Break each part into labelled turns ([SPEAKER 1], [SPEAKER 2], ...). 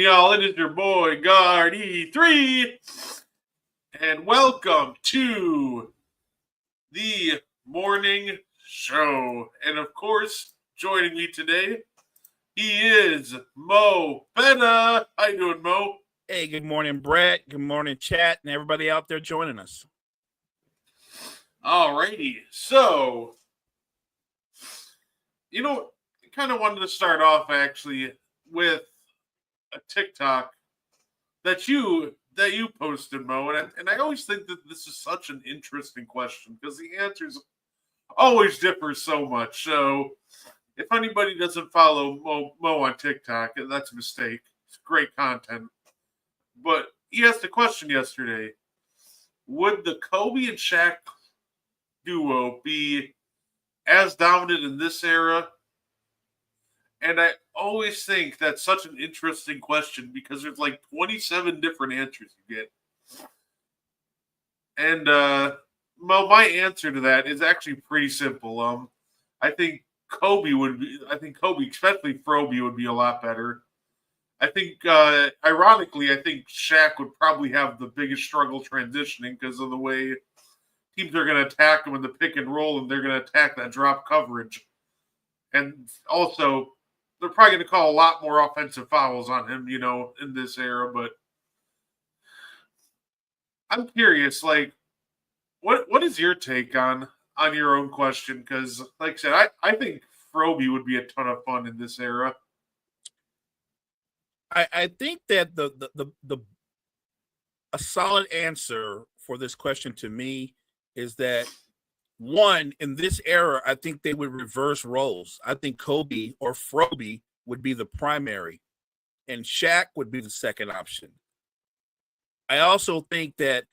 [SPEAKER 1] y'all? It is your boy Gardi3, and welcome to the morning show. And of course, joining me today, he is Mo Betta. How you doing, Mo?
[SPEAKER 2] Hey, good morning, Brett. Good morning, chat, and everybody out there joining us.
[SPEAKER 1] Alrighty, so I kind of wanted to start off actually with a TikTok that you posted, Mo, and I always think that this is such an interesting question because the answers always differ so much. So if anybody doesn't follow Mo on TikTok, that's a mistake. It's great content. But he asked a question yesterday: would the Kobe and Shaq duo be as dominant in this era? And I always think that's such an interesting question because there's like 27 different answers you get. And Mo, my answer to that is actually pretty simple. I think Kobe, especially Froby, would be a lot better. I think, ironically, I think Shaq would probably have the biggest struggle transitioning because of the way teams are going to attack him in the pick and roll, and they're going to attack that drop coverage. And also, they're probably going to call a lot more offensive fouls on him, in this era. But I'm curious, like, what is your take on your own question? Because, like I said, I think Froby would be a ton of fun in this era.
[SPEAKER 2] I think that the a solid answer for this question to me is that one, in this era, I think they would reverse roles. I think Kobe or Froby would be the primary, and Shaq would be the second option. I also think that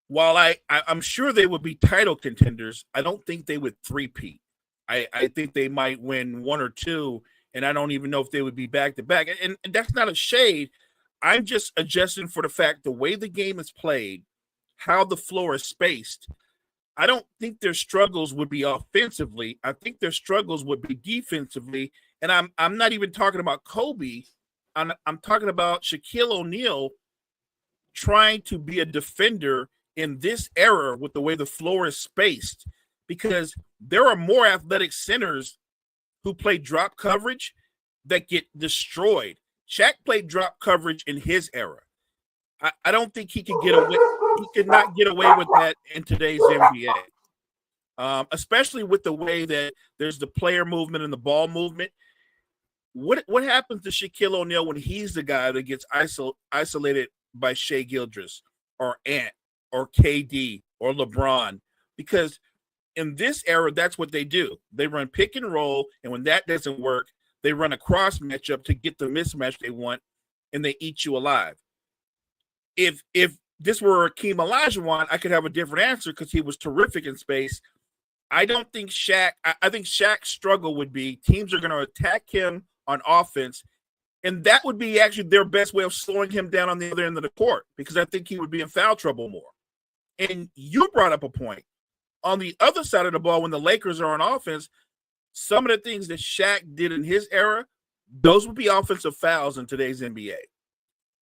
[SPEAKER 2] while I'm sure they would be title contenders, I don't think they would three-peat. I think they might win one or two, and I don't even know if they would be back-to-back. And that's not a shade. I'm just adjusting for the fact the way the game is played, how the floor is spaced. I don't think their struggles would be offensively. I think their struggles would be defensively. And I'm not even talking about Kobe. I'm talking about Shaquille O'Neal trying to be a defender in this era with the way the floor is spaced, because there are more athletic centers who play drop coverage that get destroyed. Shaq played drop coverage in his era. I don't think he could get away. He could not get away with that in today's NBA, especially with the way that there's the player movement and the ball movement. What happens to Shaquille O'Neal when he's the guy that gets isolated by Shai Gilgeous or Ant or KD or LeBron? Because in this era, that's what they do. They run pick and roll, and when that doesn't work, they run a cross matchup to get the mismatch they want, and they eat you alive. If this were Akeem Olajuwon, I could have a different answer because he was terrific in space. I don't think Shaq. I think Shaq's struggle would be teams are going to attack him on offense, and that would be actually their best way of slowing him down on the other end of the court, because I think he would be in foul trouble more. And you brought up a point. On the other side of the ball, when the Lakers are on offense, some of the things that Shaq did in his era, those would be offensive fouls in today's NBA.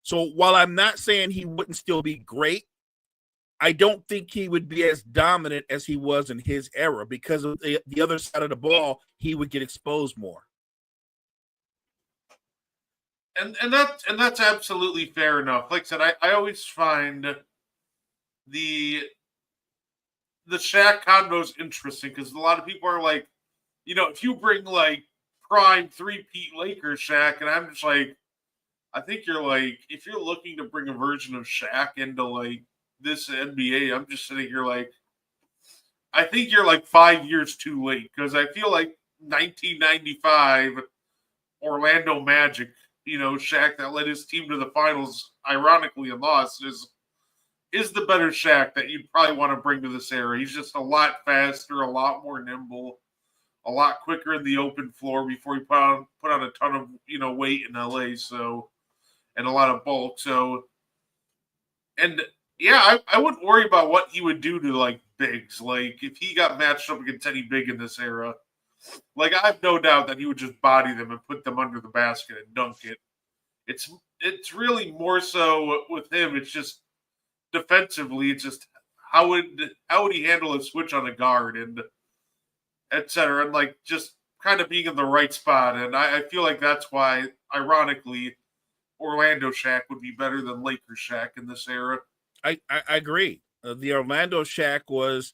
[SPEAKER 2] So while I'm not saying he wouldn't still be great, I don't think he would be as dominant as he was in his era, because of the other side of the ball, he would get exposed more.
[SPEAKER 1] And that's absolutely fair enough. Like I said, I always find the Shaq convos interesting because a lot of people are like, if you bring like prime three-peat Lakers Shaq, and I'm just like, I think you're like, if you're looking to bring a version of Shaq into like this NBA, I'm just sitting here like, I think you're like 5 years too late, because I feel like 1995 Orlando Magic, Shaq that led his team to the finals, ironically, and lost, is the better Shaq that you'd probably want to bring to this era. He's just a lot faster, a lot more nimble, a lot quicker in the open floor before he put on a ton of weight in LA. So, and a lot of bulk. So, and yeah, I wouldn't worry about what he would do to like bigs. Like if he got matched up against any big in this era, like I have no doubt that he would just body them and put them under the basket and dunk it. It's really more so with him. It's just defensively. It's just how would he handle a switch on a guard and et cetera, and like just kind of being in the right spot. And I feel like that's why, ironically, Orlando Shaq would be better than Lakers Shaq in this era.
[SPEAKER 2] I agree. The Orlando Shaq was,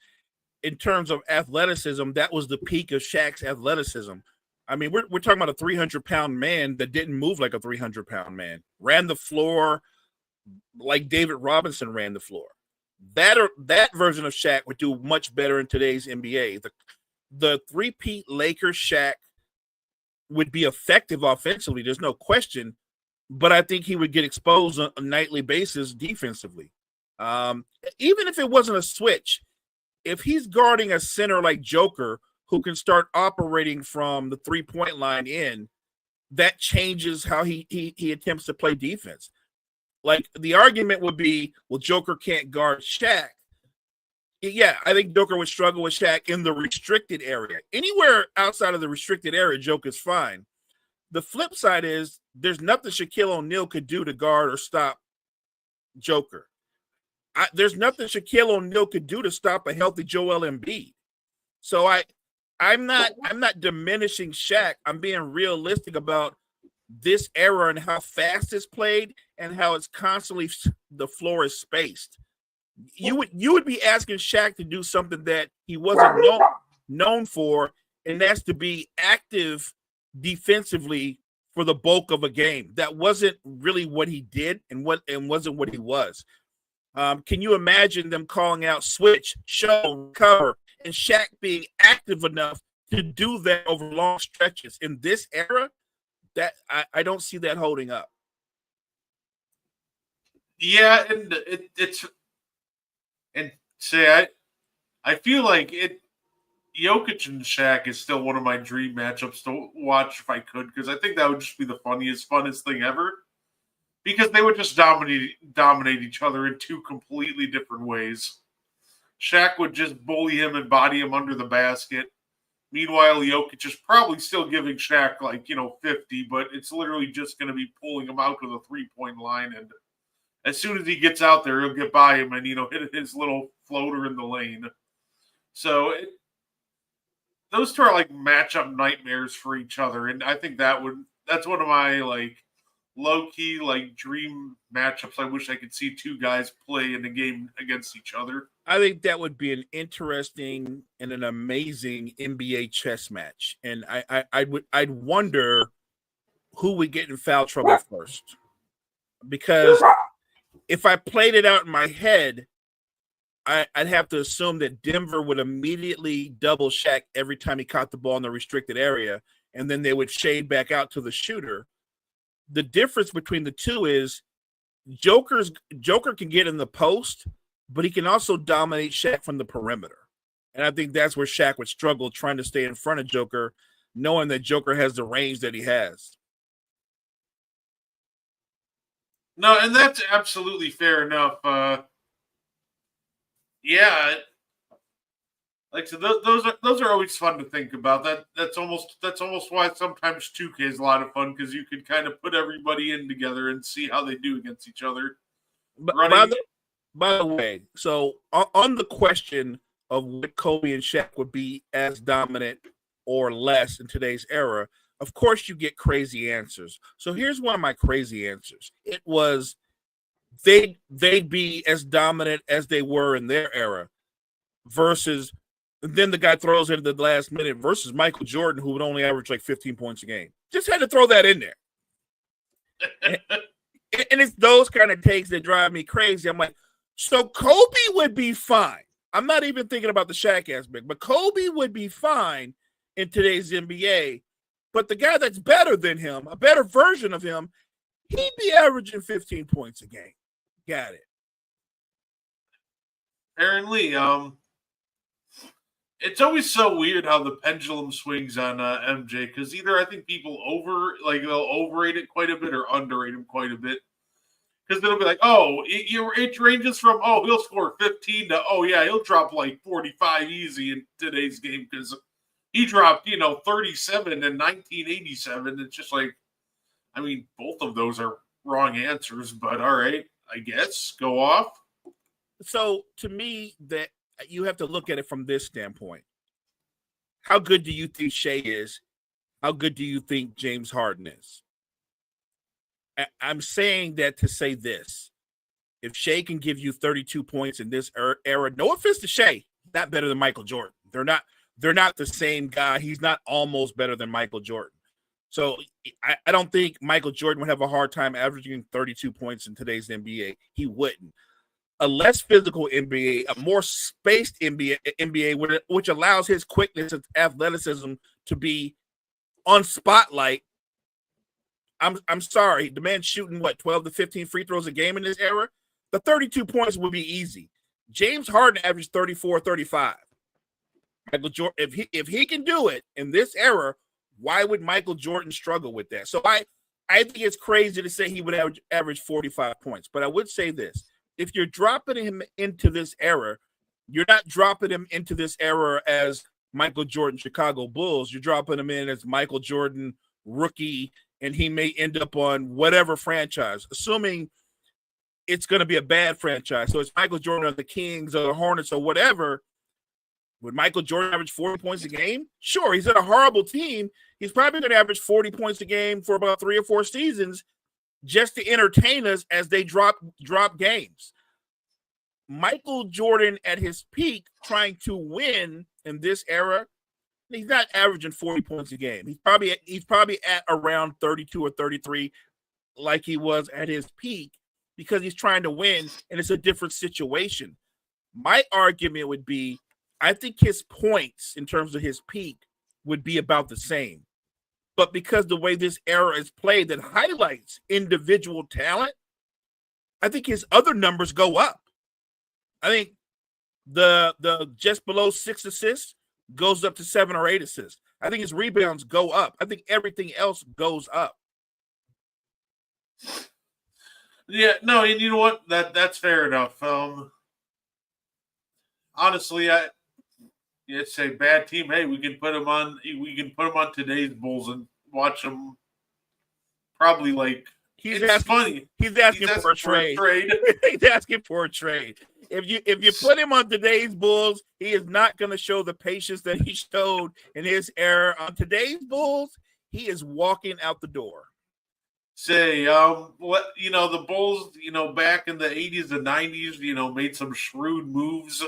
[SPEAKER 2] in terms of athleticism, that was the peak of Shaq's athleticism. I mean, we're talking about a 300-pound man that didn't move like a 300-pound man, ran the floor like David Robinson ran the floor. That version of Shaq would do much better in today's NBA. The three-peat Lakers Shaq would be effective offensively. There's no question, but I think he would get exposed on a nightly basis defensively. Even if it wasn't a switch, if he's guarding a center like Joker who can start operating from the three-point line in, that changes how he attempts to play defense. Like, the argument would be, well, Joker can't guard Shaq. Yeah, I think Joker would struggle with Shaq in the restricted area. Anywhere outside of the restricted area, Joker's fine. The flip side is there's nothing Shaquille O'Neal could do to guard or stop Joker. There's nothing Shaquille O'Neal could do to stop a healthy Joel Embiid. So I'm not diminishing Shaq. I'm being realistic about this era and how fast it's played and how it's constantly, the floor is spaced. You would be asking Shaq to do something that he wasn't known for, and that's to be active defensively for the bulk of a game. That wasn't really what he did and wasn't what he was. Can you imagine them calling out switch, show, cover, and Shaq being active enough to do that over long stretches in this era? That I don't see that holding up.
[SPEAKER 1] Yeah, and I feel like Jokic and Shaq is still one of my dream matchups to watch if I could, because I think that would just be the funnest thing ever. Because they would just dominate each other in two completely different ways. Shaq would just bully him and body him under the basket. Meanwhile, Jokic is probably still giving Shaq 50, but it's literally just going to be pulling him out to the three-point line. And as soon as he gets out there, he'll get by him and, hit his little floater in the lane. So those two are like matchup nightmares for each other. And I think that's one of my low-key dream matchups. I wish I could see two guys play in a game against each other.
[SPEAKER 2] I think that would be an interesting and an amazing NBA chess match. And I'd wonder who would get in foul trouble first. Because if I played it out in my head, I'd have to assume that Denver would immediately double Shaq every time he caught the ball in the restricted area, and then they would shade back out to the shooter. The difference between the two is Joker can get in the post, but he can also dominate Shaq from the perimeter. And I think that's where Shaq would struggle trying to stay in front of Joker, knowing that Joker has the range that he has.
[SPEAKER 1] No, and that's absolutely fair enough. Yeah, so those are always fun to think about. That's almost why sometimes 2K is a lot of fun, because you could kind of put everybody in together and see how they do against each other.
[SPEAKER 2] By the way, so on the question of what Kobe and Shaq would be as dominant or less in today's era, of course you get crazy answers. So here's one of my crazy answers. It was they'd be as dominant as they were in their era, versus then the guy throws it at the last minute, versus Michael Jordan, who would only average 15 points a game. Just had to throw that in there. And it's those kind of takes that drive me crazy. I'm like, so Kobe would be fine. I'm not even thinking about the Shaq aspect, but Kobe would be fine in today's NBA. But the guy that's better than him, a better version of him, he'd be averaging 15 points a game. Got it.
[SPEAKER 1] Aaron Lee, it's always so weird how the pendulum swings on MJ, because either I think people they'll overrate it quite a bit or underrate him quite a bit. Because they'll be like, it ranges from, he'll score 15 to, he'll drop 45 easy in today's game, because he dropped, 37 in 1987. It's just like, I mean, both of those are wrong answers, but all right, I guess go off.
[SPEAKER 2] So to me, that you have to look at it from this standpoint. How good do you think Shea is? How good do you think James Harden is? I'm saying that to say this. If Shea can give you 32 points in this era, no offense to Shea, not better than Michael Jordan. They're not the same guy. He's not almost better than Michael Jordan. So I don't think Michael Jordan would have a hard time averaging 32 points in today's NBA. He wouldn't. A less physical NBA, a more spaced NBA, which allows his quickness and athleticism to be on spotlight. I'm sorry, the man's shooting what 12 to 15 free throws a game in this era. The 32 points would be easy. James Harden averaged 34, 35. Michael Jordan, if he can do it in this era, why would Michael Jordan struggle with that? So I think it's crazy to say he would average 45 points. But I would say this. If you're dropping him into this era, you're not dropping him into this era as Michael Jordan Chicago Bulls. You're dropping him in as Michael Jordan rookie, and he may end up on whatever franchise, assuming it's going to be a bad franchise. So it's Michael Jordan or the Kings or the Hornets or whatever. Would Michael Jordan average 40 points a game? Sure, he's at a horrible team. He's probably going to average 40 points a game for about 3 or 4 seasons just to entertain us as they drop games. Michael Jordan at his peak trying to win in this era, he's not averaging 40 points a game. He's probably at around 32 or 33 like he was at his peak because he's trying to win and it's a different situation. My argument would be I think his points in terms of his peak would be about the same. But because the way this era is played that highlights individual talent, I think his other numbers go up. I think the just below 6 assists goes up to 7 or 8 assists. I think his rebounds go up. I think everything else goes up.
[SPEAKER 1] Yeah, no, and you know what? That's fair enough. Honestly, it's a bad team. Hey, we can put them on. We can put them on today's Bulls and watch them. Probably like
[SPEAKER 2] He's asking for a trade. He's asking for a trade. If you put him on today's Bulls, he is not going to show the patience that he showed in his era. On today's Bulls, he is walking out the door.
[SPEAKER 1] Say, what the Bulls, back in the 80s and 90s, made some shrewd moves.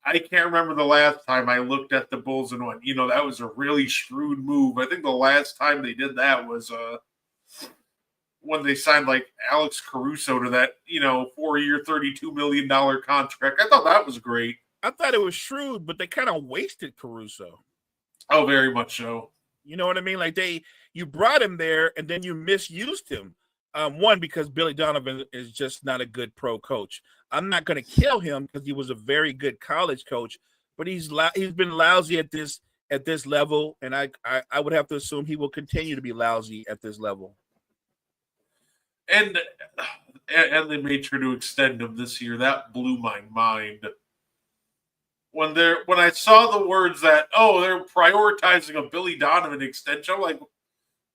[SPEAKER 1] I can't remember the last time I looked at the Bulls and went, that was a really shrewd move. I think the last time they did that was when they signed like Alex Caruso to that, 4-year, $32 million contract. I thought that was great.
[SPEAKER 2] I thought it was shrewd, but they kind of wasted Caruso.
[SPEAKER 1] Oh, very much so.
[SPEAKER 2] You know what I mean? Like you brought him there and then you misused him. One, because Billy Donovan is just not a good pro coach. I'm not going to kill him because he was a very good college coach, but he's been lousy at this level, and I would have to assume he will continue to be lousy at this level.
[SPEAKER 1] And they made sure to extend him this year. That blew my mind. When I saw the words that they're prioritizing a Billy Donovan extension, I'm like,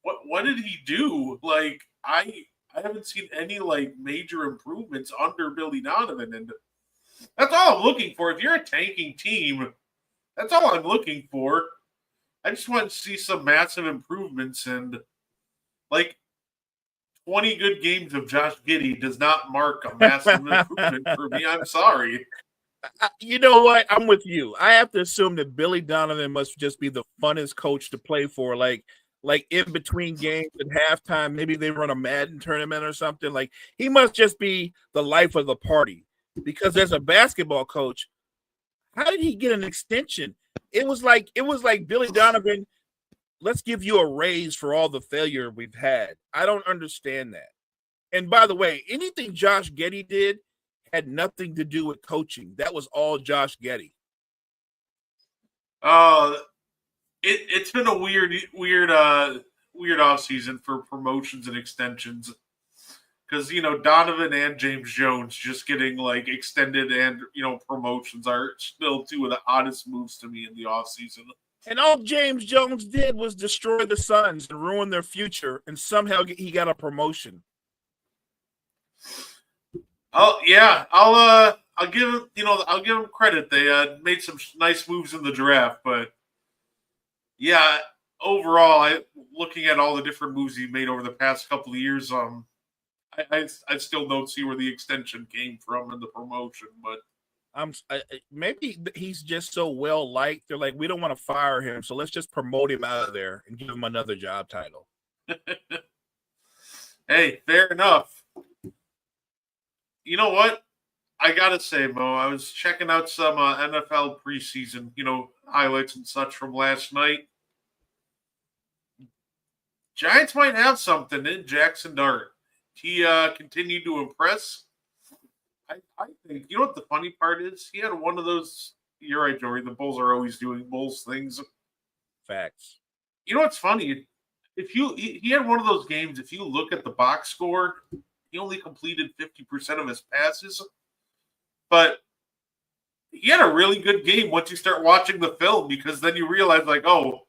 [SPEAKER 1] what did he do? Like I haven't seen any like major improvements under Billy Donovan, and that's all I'm looking for. If you're a tanking team, that's all I'm looking for. I just want to see some massive improvements, and like 20 good games of Josh Giddey does not mark a massive improvement for me. I'm sorry.
[SPEAKER 2] You know what? I'm with you. I have to assume that Billy Donovan must just be the funnest coach to play for. Like in between games at halftime, maybe they run a Madden tournament or something. Like he must just be the life of the party. Because as a basketball coach, how did he get an extension? It was like Billy Donovan, let's give you a raise for all the failure we've had. I don't understand that. And by the way, anything Josh Giddey did had nothing to do with coaching. That was all Josh Giddey.
[SPEAKER 1] It's been a weird offseason for promotions and extensions. Because, Donovan and James Jones just getting, like, extended and, promotions are still two of the oddest moves to me in the offseason.
[SPEAKER 2] And all James Jones did was destroy the Suns and ruin their future, and somehow he got a promotion.
[SPEAKER 1] Oh yeah, I'll give him I'll give him credit. They made some nice moves in the draft, but yeah, overall, looking at all the different moves he made over the past couple of years, I still don't see where the extension came from in the promotion, but
[SPEAKER 2] Maybe he's just so well liked. They're like, we don't want to fire him, so let's just promote him out of there and give him another job title.
[SPEAKER 1] Hey, fair enough. You know what? I gotta say, Mo, I was checking out some NFL preseason, highlights and such from last night. Giants might have something in Jackson Dart. He continued to impress. I think you know what the funny part is? He had one of those. You're right, Joey. The Bulls are always doing Bulls things.
[SPEAKER 2] Facts.
[SPEAKER 1] You know what's funny? He had one of those games. If you look at the box score, he only completed 50% of his passes, but he had a really good game once you start watching the film because then you realize like, oh,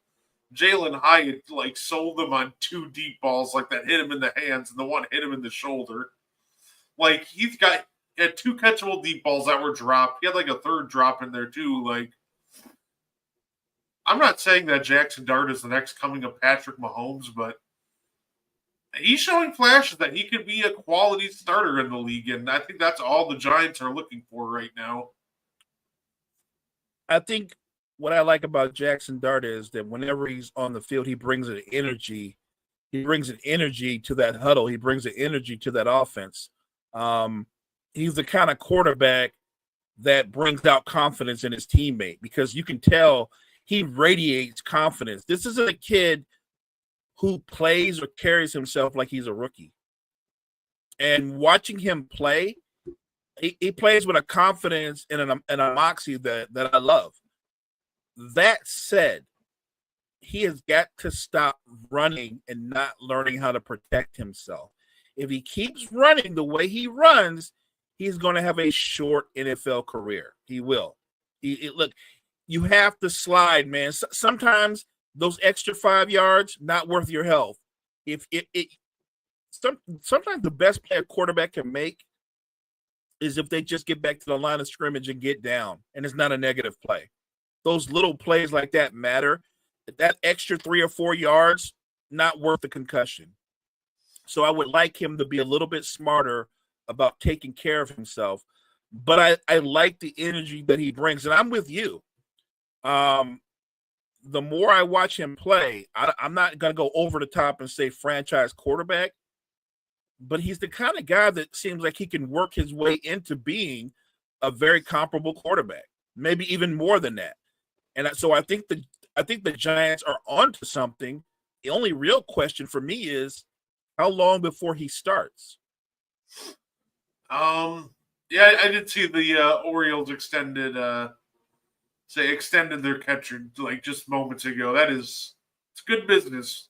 [SPEAKER 1] Jalen Hyatt like sold them on 2 deep balls like that hit him in the hands and the one hit him in the shoulder. Like he had 2 catchable deep balls that were dropped. He had like a third drop in there too. Like I'm not saying that Jackson Dart is the next coming of Patrick Mahomes, but he's showing flashes that he could be a quality starter in the league, and I think that's all the Giants are looking for right now.
[SPEAKER 2] I think what I like about Jackson Dart is that whenever he's on the field, he brings an energy. He brings an energy to that huddle. He brings an energy to that offense. He's the kind of quarterback that brings out confidence in his teammate because you can tell he radiates confidence. This isn't a kid who plays or carries himself like he's a rookie. And watching him play, he plays with a confidence and a moxie that I love. That said, he has got to stop running and not learning how to protect himself. If he keeps running the way he runs, he's going to have a short NFL career. He will. Look, you have to slide, man. Sometimes those extra 5 yards not worth your health. Sometimes the best play a quarterback can make is if they just get back to the line of scrimmage and get down, and it's not a negative play. Those little plays like that matter. That extra 3 or 4 yards, not worth the concussion. So I would like him to be a little bit smarter about taking care of himself. But I like the energy that he brings, and I'm with you. The more I watch him play, I'm not going to go over the top and say franchise quarterback, but he's the kind of guy that seems like he can work his way into being a very comparable quarterback, maybe even more than that. And so I think the Giants are onto something. The only real question for me is how long before he starts?
[SPEAKER 1] Yeah, I did see the Orioles extended their catcher like just moments ago. It's good business.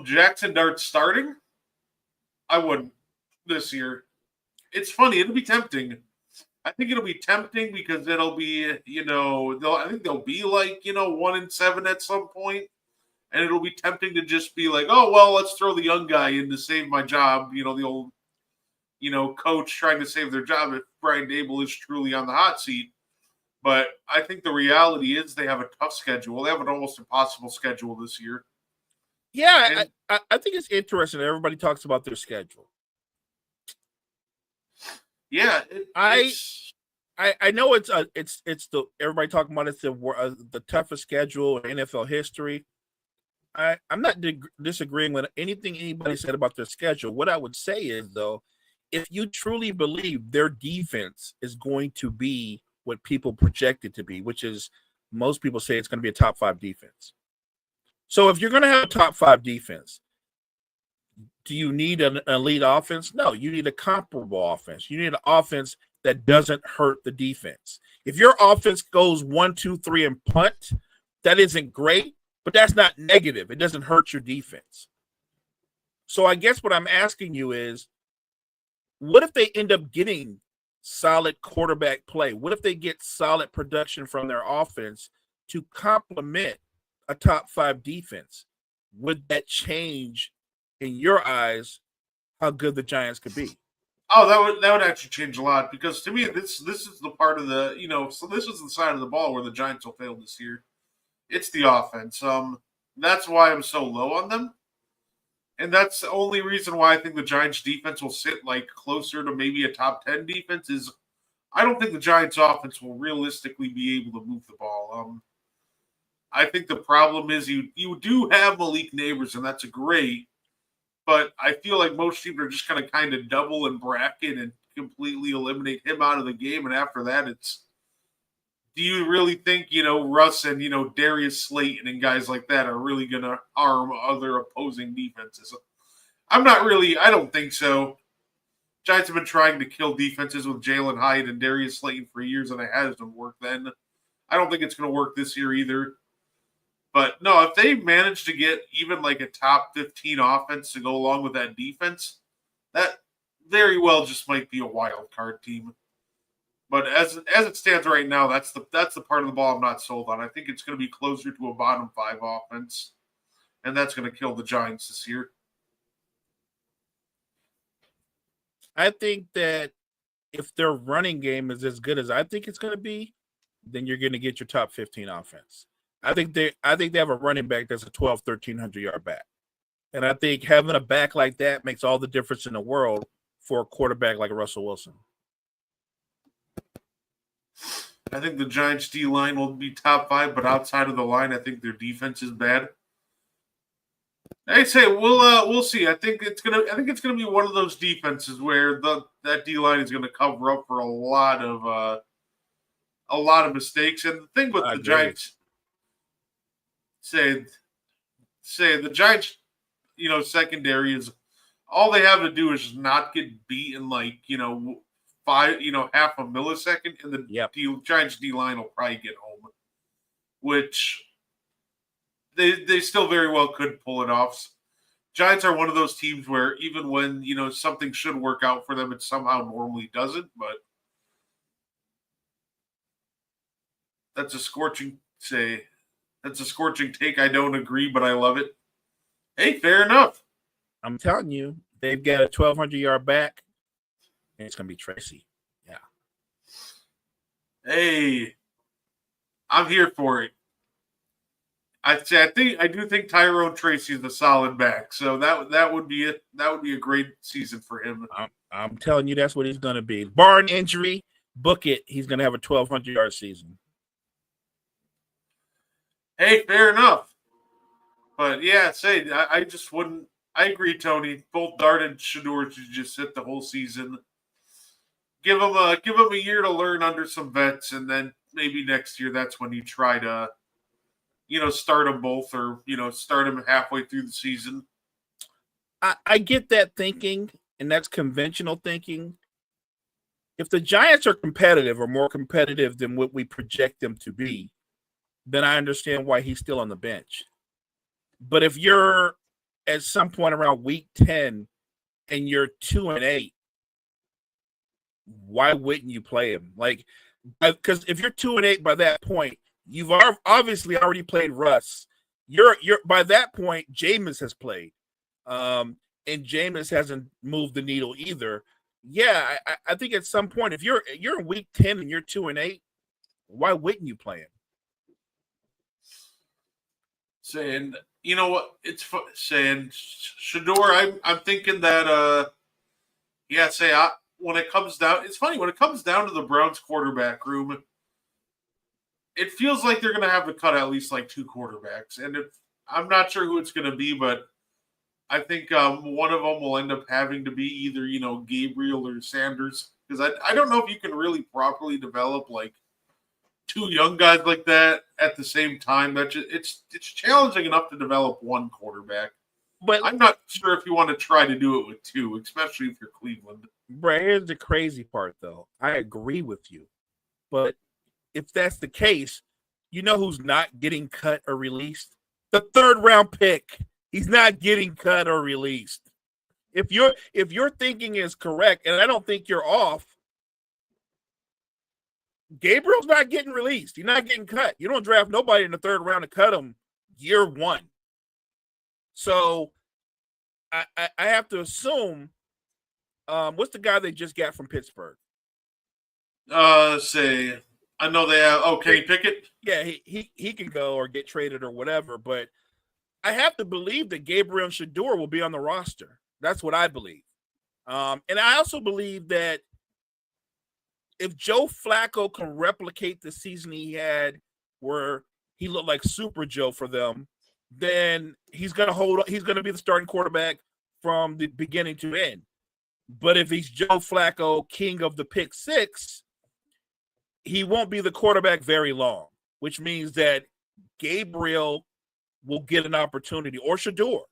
[SPEAKER 1] Jackson Dart starting? I wouldn't this year. It's funny, it'll be tempting. I think it'll be tempting because it'll be, I think they'll be like, 1-7 at some point, and it'll be tempting to just be like, oh well, let's throw the young guy in to save my job. The old, coach trying to save their job if Brian Dable is truly on the hot seat. But I think the reality is they have a tough schedule. They have an almost impossible schedule this year.
[SPEAKER 2] Yeah, I think it's interesting. Everybody talks about their schedule.
[SPEAKER 1] Yeah,
[SPEAKER 2] I know it's the everybody talking about it's the toughest schedule in NFL history. I'm not disagreeing with anything anybody said about their schedule. What I would say is though, if you truly believe their defense is going to be what people project it to be, which is most people say it's going to be a top 5 defense. So if you're going to have a top 5 defense, do you need an elite offense? No, you need a comparable offense. You need an offense that doesn't hurt the defense. If your offense goes 1, 2, 3 and punt, that isn't great, but that's not negative. It doesn't hurt your defense. So I guess what I'm asking you is, what if they end up getting solid quarterback play? What if they get solid production from their offense to complement a top 5 defense, would that change in your eyes how good the Giants could be?
[SPEAKER 1] Oh, that would actually change a lot, because to me this is the part of the, so this is the side of the ball where the Giants will fail this year. It's the offense. That's why I'm so low on them. And that's the only reason why I think the Giants defense will sit like closer to maybe a top 10 defense is I don't think the Giants offense will realistically be able to move the ball. I think the problem is you do have Malik Neighbors, and that's great, but I feel like most teams are just going to kind of double and bracket and completely eliminate him out of the game. And after that, it's, do you really think, Russ and, Darius Slayton and guys like that are really going to harm other opposing defenses? I don't think so. Giants have been trying to kill defenses with Jalen Hyatt and Darius Slayton for years, and it hasn't worked then. I don't think it's going to work this year either. But no, if they manage to get even like a top 15 offense to go along with that defense, that very well just might be a wild card team. But as it stands right now, that's the part of the ball I'm not sold on. I think it's going to be closer to a bottom 5 offense, and that's going to kill the Giants this year.
[SPEAKER 2] I think that if their running game is as good as I think it's going to be, then you're going to get your top 15 offense. I think they have a running back that's a 1,300 yard back. And I think having a back like that makes all the difference in the world for a quarterback like Russell Wilson.
[SPEAKER 1] I think the Giants D line will be top 5, but outside of the line, I think their defense is bad. I say we'll see. I think it's gonna be one of those defenses where that D line is gonna cover up for a lot of mistakes. And the thing with the Giants, say the Giants, secondary is all they have to do is just not get beat in half a millisecond, and the Giants D line will probably get home, which they still very well could pull it off. Giants are one of those teams where even when something should work out for them, it somehow normally doesn't. But that's a scorching take. I don't agree, but I love it. Hey, fair enough.
[SPEAKER 2] I'm telling you, they've got a 1,200 yard back, and it's gonna be Tracy. Yeah.
[SPEAKER 1] Hey, I'm here for it. I do think Tyrone Tracy is a solid back, so that would be it. That would be a great season for him.
[SPEAKER 2] I'm telling you, that's what he's going to be. Barring injury, book it. He's going to have a 1,200 yard season.
[SPEAKER 1] Hey, fair enough. But yeah, I just wouldn't. I agree, Tony. Both Dart and Shedeur should just sit the whole season. Give them a year to learn under some vets, and then maybe next year that's when you try to. Start them both, or, start them halfway through the season.
[SPEAKER 2] I get that thinking, and that's conventional thinking. If the Giants are competitive or more competitive than what we project them to be, then I understand why he's still on the bench. But if you're at some point around week 10 and you're 2-8, why wouldn't you play him? Because if you're 2-8 by that point, you've obviously already played Russ. You're by that point, Jameis has played, and Jameis hasn't moved the needle either. Yeah, I think at some point, if you're in week 10 and you're 2-8, why wouldn't you play him?
[SPEAKER 1] Saying, what it's saying, Shedeur. I'm thinking that when it comes down, it's funny when it comes down to the Browns quarterback room. It feels like they're going to have to cut at least like 2 quarterbacks. And I'm not sure who it's going to be, but I think one of them will end up having to be either, Gabriel or Sanders. Because I don't know if you can really properly develop like 2 young guys like that at the same time. It's challenging enough to develop 1 quarterback. But I'm not sure if you want to try to do it with 2, especially if you're Cleveland.
[SPEAKER 2] Bro, here's the crazy part, though. I agree with you. But if that's the case, you know who's not getting cut or released? The 3rd round pick. He's not getting cut or released. If your thinking is correct, and I don't think you're off, Gabriel's not getting released. He's not getting cut. You don't draft nobody in the third round to cut him year one. So I have to assume, what's the guy they just got from Pittsburgh?
[SPEAKER 1] Say, I know they have. Oh, Kenny Pickett.
[SPEAKER 2] Yeah, he can go or get traded or whatever, but I have to believe that Gabriel Shador will be on the roster. That's what I believe. And I also believe that if Joe Flacco can replicate the season he had where he looked like Super Joe for them, then he's going to be the starting quarterback from the beginning to end. But if he's Joe Flacco, king of the pick six, he won't be the quarterback very long, which means that Gabriel will get an opportunity, or Shador.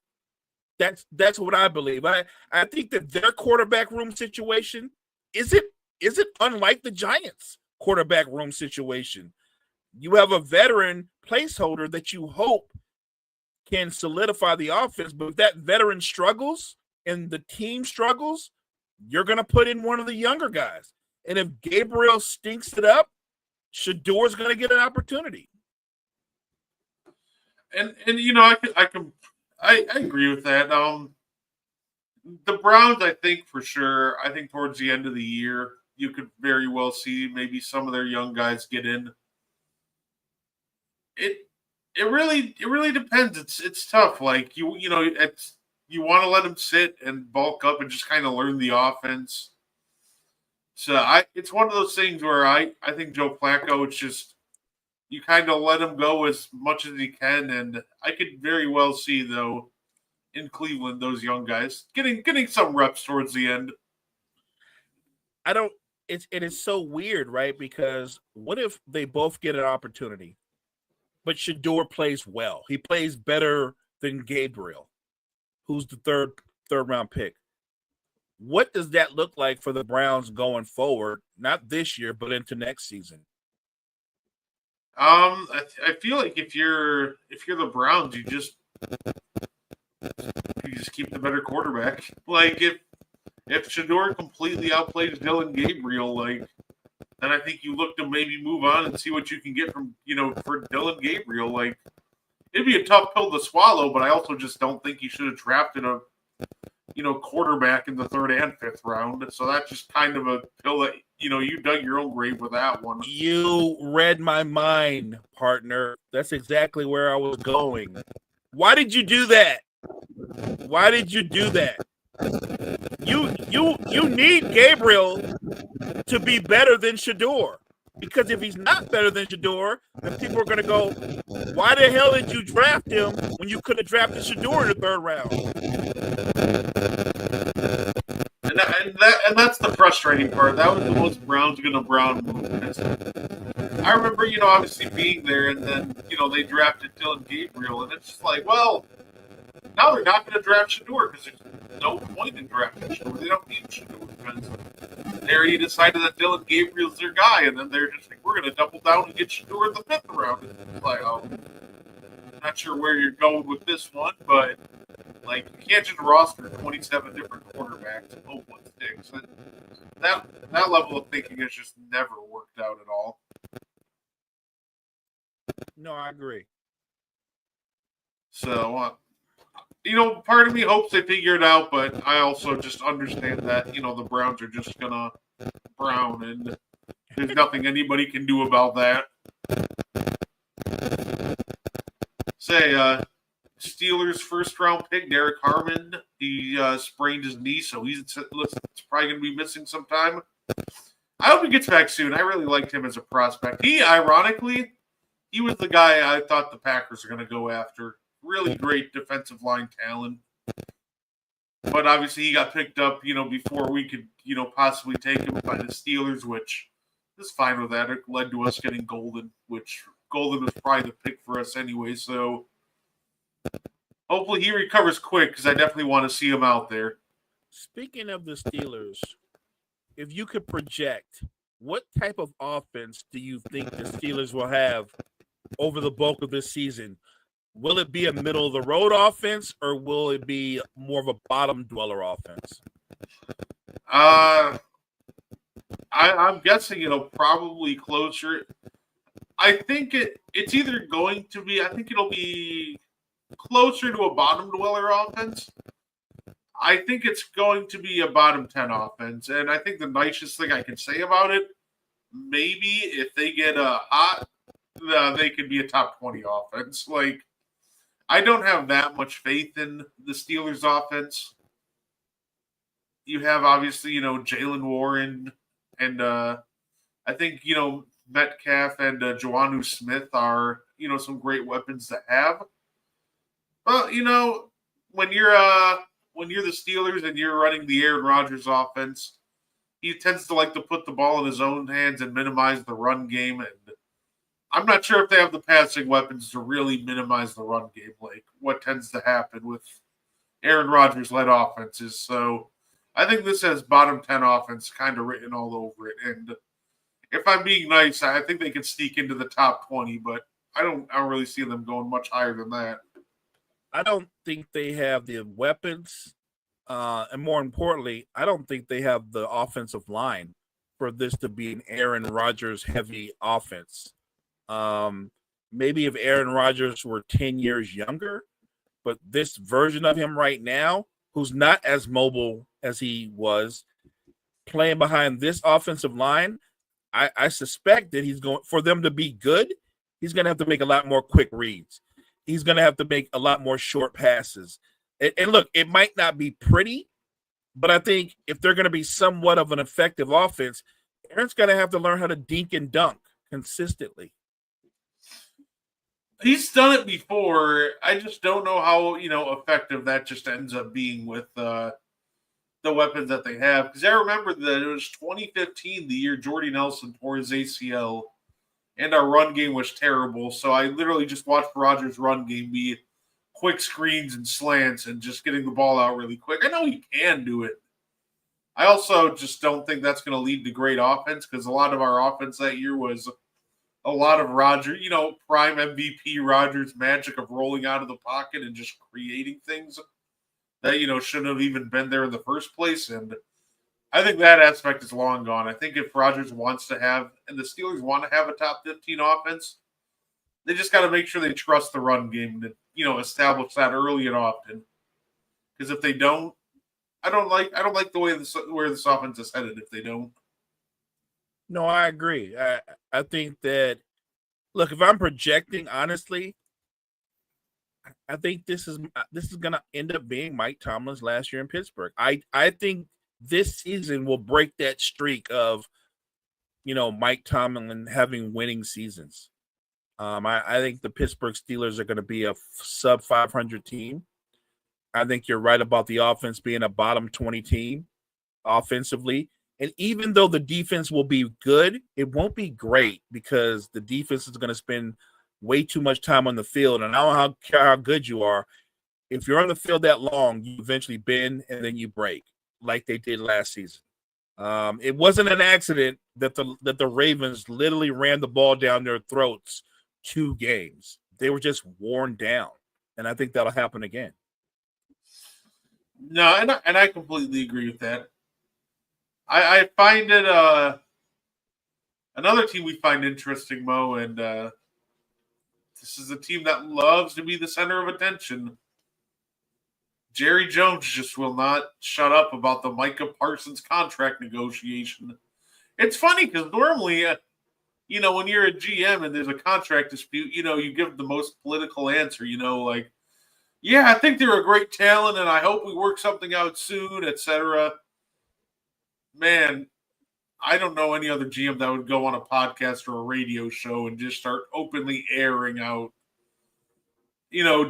[SPEAKER 2] That's what I believe. I think that their quarterback room situation is it unlike the Giants' quarterback room situation. You have a veteran placeholder that you hope can solidify the offense, but if that veteran struggles and the team struggles, you're going to put in one of the younger guys. And if Gabriel stinks it up, Shador's going to get an opportunity.
[SPEAKER 1] And I agree with that. The Browns, I think for sure. I think towards the end of the year, you could very well see maybe some of their young guys get in. It really depends. It's tough. Like you want to let them sit and bulk up and just kind of learn the offense. So it's one of those things where I think Joe Flacco, it's just you kind of let him go as much as he can, and I could very well see though in Cleveland those young guys getting some reps towards the end.
[SPEAKER 2] It is so weird, right? Because what if they both get an opportunity, but Shador plays well? He plays better than Gabriel, who's the third round pick. What does that look like for the Browns going forward? Not this year, but into next season.
[SPEAKER 1] I feel like if you're the Browns, you just keep the better quarterback. Like if Shador completely outplays Dylan Gabriel, like then I think you look to maybe move on and see what you can get from for Dylan Gabriel. Like it'd be a tough pill to swallow, but I also just don't think you should have drafted a quarterback in the third and fifth round. So that's just kind of a pill that you dug your own grave with that one.
[SPEAKER 2] You read my mind, partner. That's exactly where I was going. Why did you do that? Why did you do that? You need Gabriel to be better than Shador. Because if he's not better than Shador, then people are going to go, why the hell did you draft him when you could have drafted Shador in the third round?
[SPEAKER 1] And that's the frustrating part. That was the most Browns going to Brown move. I remember, obviously being there, and then, they drafted Dylan Gabriel, and it's just like, well, now they're not going to draft Shador because there's no point in drafting Shador. They don't need Shador because they already decided that Dylan Gabriel's their guy, and then they're just like, we're going to double down and get Shador in the fifth round. It's like, not sure where you're going with this one, but like you can't just roster 27 different quarterbacks and hope one sticks. That level of thinking has just never worked out at all.
[SPEAKER 2] No, I agree.
[SPEAKER 1] So, part of me hopes they figure it out, but I also just understand that, the Browns are just going to Brown, and there's nothing anybody can do about that. Say, Steelers' first-round pick, Derek Harmon, he sprained his knee, so it's probably going to be missing some time. I hope he gets back soon. I really liked him as a prospect. Ironically, he was the guy I thought the Packers were going to go after. Really great defensive line talent. But obviously he got picked up, before we could, possibly take him by the Steelers, which is fine with that. It led to us getting Golden, which Golden was probably the pick for us anyway. So hopefully he recovers quick because I definitely want to see him out there.
[SPEAKER 2] Speaking of the Steelers, if you could project, what type of offense do you think the Steelers will have over the bulk of this season? Will it be a middle-of-the-road offense, or will it be more of a bottom-dweller offense?
[SPEAKER 1] I I'm guessing it'll probably closer. I think it's either going to be. I think it'll be closer to a bottom dweller offense. I think it's going to be a bottom 10 offense, and I think the nicest thing I can say about it, maybe if they get hot, they could be a top 20 offense. Like, I don't have that much faith in the Steelers offense. You have obviously, Jalen Warren and I think, Metcalf and Joanu Smith are, some great weapons to have. But, when you're the Steelers and you're running the Aaron Rodgers offense, he tends to like to put the ball in his own hands and minimize the run game. And I'm not sure if they have the passing weapons to really minimize the run game, like what tends to happen with Aaron Rodgers led offenses. So I think this has bottom 10 offense kind of written all over it. And if I'm being nice, I think they can sneak into the top 20, but I don't really see them going much higher than that.
[SPEAKER 2] I don't think they have the weapons, and more importantly, I don't think they have the offensive line for this to be an Aaron Rodgers heavy offense. Maybe if Aaron Rodgers were 10 years younger, but this version of him right now, who's not as mobile as he was, playing behind this offensive line, I suspect that he's going, for them to be good, he's going to have to make a lot more quick reads. He's going to have to make a lot more short passes. And look, it might not be pretty, but I think if they're going to be somewhat of an effective offense, Aaron's going to have to learn how to dink and dunk consistently.
[SPEAKER 1] He's done it before. I just don't know how, effective that just ends up being with the weapons that they have. Because I remember that it was 2015, the year Jordy Nelson tore his ACL, and our run game was terrible. So I literally just watched Rodgers' run game be quick screens and slants and just getting the ball out really quick. I know he can do it. I also just don't think that's going to lead to great offense, because a lot of our offense that year was a lot of Rodgers, prime MVP Rodgers' magic of rolling out of the pocket and just creating things that, shouldn't have even been there in the first place. And I think that aspect is long gone. I think if Rodgers wants to have, and the Steelers want to have a top 15 offense, they just got to make sure they trust the run game to, establish that early and often. Because if they don't, I don't like the way where this offense is headed if they don't.
[SPEAKER 2] No, I agree. I think that, look, if I'm projecting honestly, I think this is going to end up being Mike Tomlin's last year in Pittsburgh. I think this season will break that streak of, Mike Tomlin having winning seasons. I think the Pittsburgh Steelers are going to be a sub 500 team. I think you're right about the offense being a bottom 20 team offensively. And even though the defense will be good, it won't be great, because the defense is going to spend way too much time on the field. And I don't care how good you are. If you're on the field that long, you eventually bend and then you break, like they did last season. It wasn't an accident that the Ravens literally ran the ball down their throats 2 games. They were just worn down. And I think that'll happen again.
[SPEAKER 1] No, and I completely agree with that. I find it another team we find interesting, Mo, and this is a team that loves to be the center of attention. Jerry Jones just will not shut up about the Micah Parsons contract negotiation. It's funny because normally, when you're a GM and there's a contract dispute, you give the most political answer, like, yeah, I think they're a great talent and I hope we work something out soon, etc. Man, I don't know any other GM that would go on a podcast or a radio show and just start openly airing out,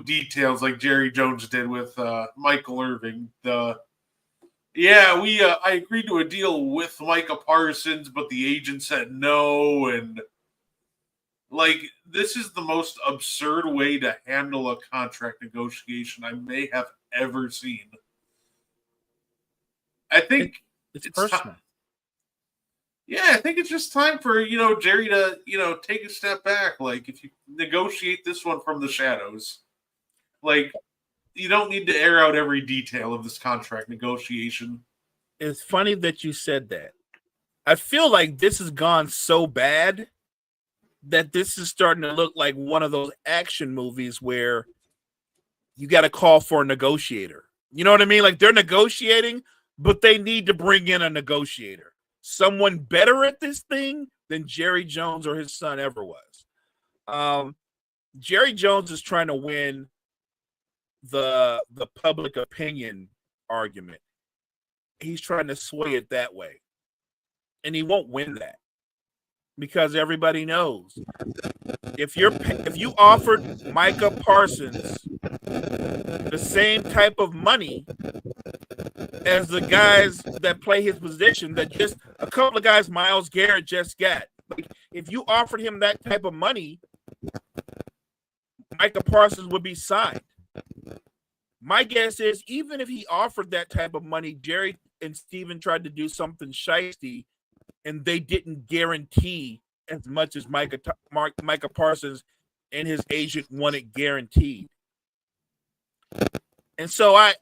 [SPEAKER 1] details like Jerry Jones did with Michael Irving. I agreed to a deal with Micah Parsons, but the agent said no. And like, this is the most absurd way to handle a contract negotiation I may have ever seen. I think
[SPEAKER 2] it's personal.
[SPEAKER 1] I think it's just time for, Jerry to, take a step back. Like, if you negotiate this one from the shadows, like, you don't need to air out every detail of this contract negotiation.
[SPEAKER 2] It's funny that you said that. I feel like this has gone so bad that this is starting to look like one of those action movies where you got to call for a negotiator. You know what I mean? Like they're negotiating, but they need to bring in a negotiator. Someone better at this thing than Jerry Jones or his son ever was. Jerry Jones is trying to win the public opinion argument. He's trying to sway it that way. And he won't win that because everybody knows if you offered Micah Parsons the same type of money as the guys that play his position, that just a couple of guys Myles Garrett just got. Like, if you offered him that type of money, Micah Parsons would be signed. My guess is even if he offered that type of money, Jerry and Steven tried to do something shiesty and they didn't guarantee as much as Micah Parsons and his agent wanted guaranteed. And so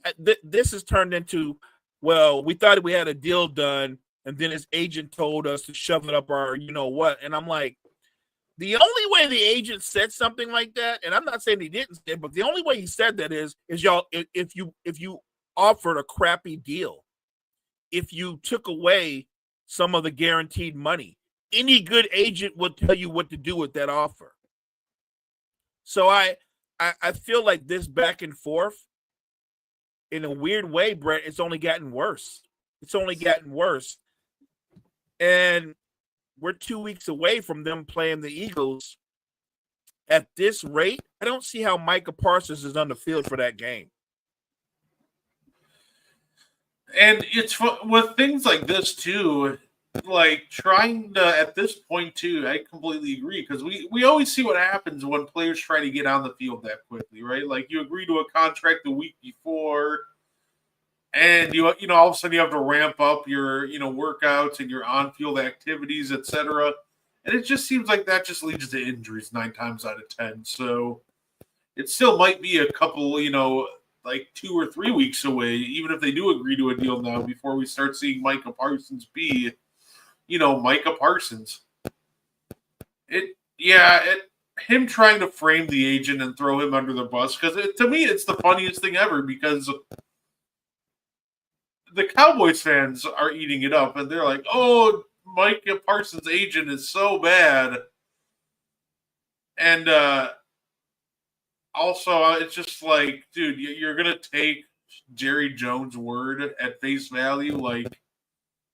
[SPEAKER 2] this has turned into, well, we thought we had a deal done, and then his agent told us to shove it up our, you know what? And I'm like, the only way the agent said something like that, and I'm not saying he didn't say it, but the only way he said that is y'all, if you offered a crappy deal, if you took away some of the guaranteed money, any good agent would tell you what to do with that offer. So I feel like this back and forth, in a weird way, Brett, it's only gotten worse. It's only gotten worse. And we're 2 weeks away from them playing the Eagles. At this rate, I don't see how Micah Parsons is on the field for that game.
[SPEAKER 1] And it's with things like this, too, like trying to, at this point, too, I completely agree, because we always see what happens when players try to get on the field that quickly, right? Like you agree to a contract the week before, and you know all of a sudden you have to ramp up your workouts and your on-field activities, etc. And it just seems like that just leads to injuries 9 times out of 10. So it still might be a couple, like 2 or 3 weeks away, even if they do agree to a deal now, before we start seeing Micah Parsons be, Micah Parsons. Him trying to frame the agent and throw him under the bus, because to me it's the funniest thing ever, because the Cowboys fans are eating it up, and they're like, "Oh, Micah Parsons' agent is so bad," and also it's just like, dude, you're gonna take Jerry Jones' word at face value, like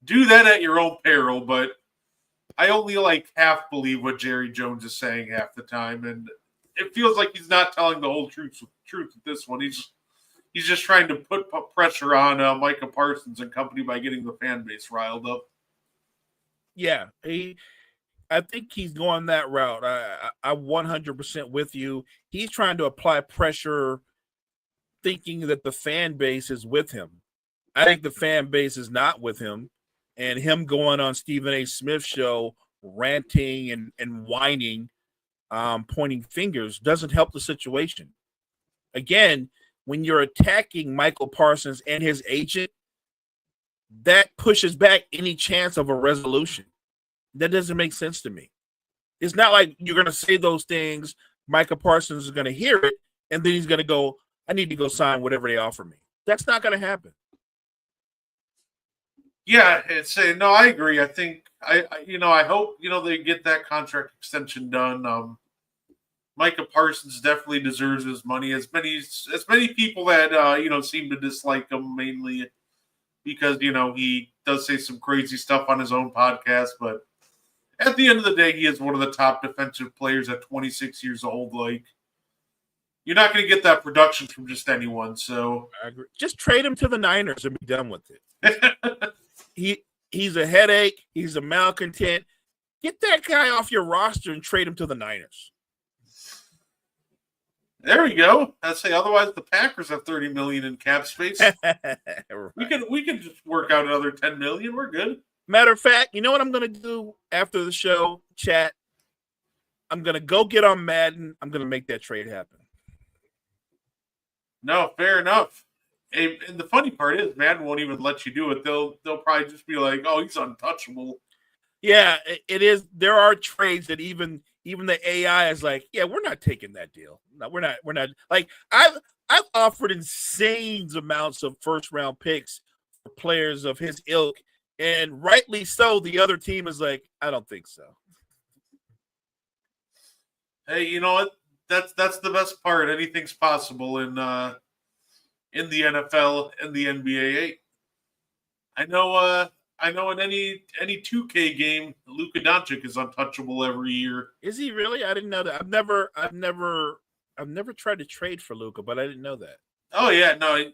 [SPEAKER 1] do that at your own peril. But I only like half believe what Jerry Jones is saying half the time, and it feels like he's not telling the whole truth with this one. He's just trying to put pressure on Micah Parsons and company by getting the fan base riled up.
[SPEAKER 2] Yeah, I think he's going that route. I 100% with you. He's trying to apply pressure, thinking that the fan base is with him. I think the fan base is not with him, and him going on Stephen A. Smith's show, ranting and whining, pointing fingers, doesn't help the situation. Again, when you're attacking Michael Parsons and his agent, that pushes back any chance of a resolution. That doesn't make sense to me. It's not like you're going to say those things, Micah Parsons is going to hear it, and then he's going to go, I need to go sign whatever they offer me. That's not going to happen.
[SPEAKER 1] Yeah, no, I agree. I think I hope they get that contract extension done. Micah Parsons definitely deserves his money. As many people that seem to dislike him, mainly because he does say some crazy stuff on his own podcast, but at the end of the day, he is one of the top defensive players at 26 years old. Like, you're not going to get that production from just anyone. So
[SPEAKER 2] I agree. Just trade him to the Niners and be done with it. He's a headache. He's a malcontent. Get that guy off your roster and trade him to the Niners.
[SPEAKER 1] There we go. I'd say otherwise the Packers have $30 million in cap space. Right. We can just work out another $10 million. We're good.
[SPEAKER 2] Matter of fact, you know what I'm going to do after the show, chat? I'm going to go get on Madden. I'm going to make that trade happen.
[SPEAKER 1] No, fair enough. And the funny part is, Madden won't even let you do it. They'll probably just be like, "Oh, he's untouchable."
[SPEAKER 2] Yeah, it is. There are trades that even the AI is like, yeah, we're not taking that deal. No, we're not. We're not. Like I've offered insane amounts of first round picks for players of his ilk, and rightly so. The other team is like, I don't think so.
[SPEAKER 1] Hey, you know what? That's the best part. Anything's possible in the NFL and the NBA. I know in any 2K game, Luka Doncic is untouchable every year.
[SPEAKER 2] Is he really? I didn't know that. I've never tried to trade for Luca, but I didn't know that.
[SPEAKER 1] Oh yeah, no, you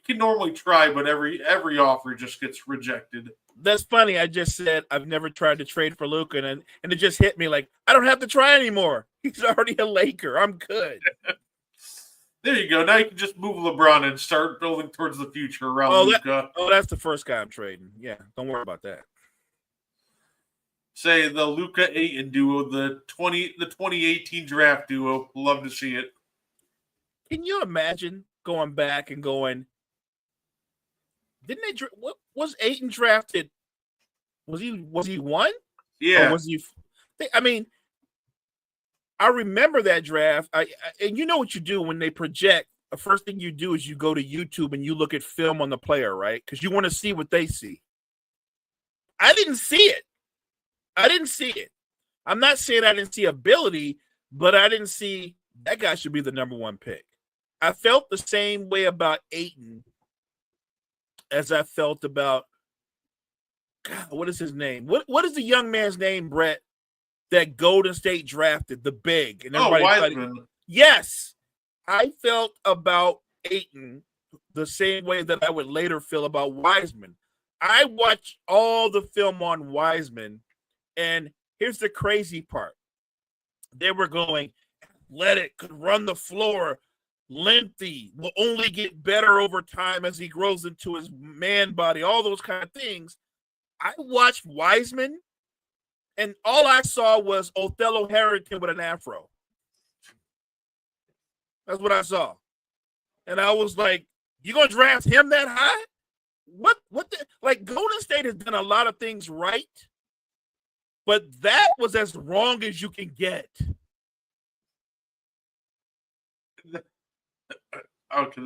[SPEAKER 1] can normally try, but every offer just gets rejected.
[SPEAKER 2] That's funny. I just said I've never tried to trade for Luca, and it just hit me like I don't have to try anymore. He's already a Laker. I'm good.
[SPEAKER 1] There you go. Now you can just move LeBron and start building towards the future around
[SPEAKER 2] Oh,
[SPEAKER 1] Luka.
[SPEAKER 2] that's the first guy I'm trading. Yeah, don't worry about that.
[SPEAKER 1] Say the Luka Ayton duo, the 2018 draft duo. Love to see it.
[SPEAKER 2] Can you imagine going back and going? Didn't they? What was Aiton drafted? Was he one or
[SPEAKER 1] Yeah.
[SPEAKER 2] was he? I mean, I remember that draft. And you know what you do when they project. The first thing you do is you go to YouTube and you look at film on the player, right? Because you want to see what they see. I didn't see it. I'm not saying I didn't see ability, but I didn't see that guy should be the number one pick. I felt the same way about Aiton as I felt about God, what is his name? What is the young man's name, Brett? That Golden State drafted, the big, and everybody
[SPEAKER 1] Wiseman.
[SPEAKER 2] Yes. I felt about Aiton the same way that I would later feel about Wiseman. I watched all the film on Wiseman, and here's the crazy part. They were going, athletic, could run the floor, lengthy, will only get better over time as he grows into his man body, all those kind of things. I watched Wiseman, and all I saw was Othello Harrington with an afro. That's what I saw. And I was like, you going to draft him that high? What like Golden State has done a lot of things right, but that was as wrong as you can get.
[SPEAKER 1] Okay.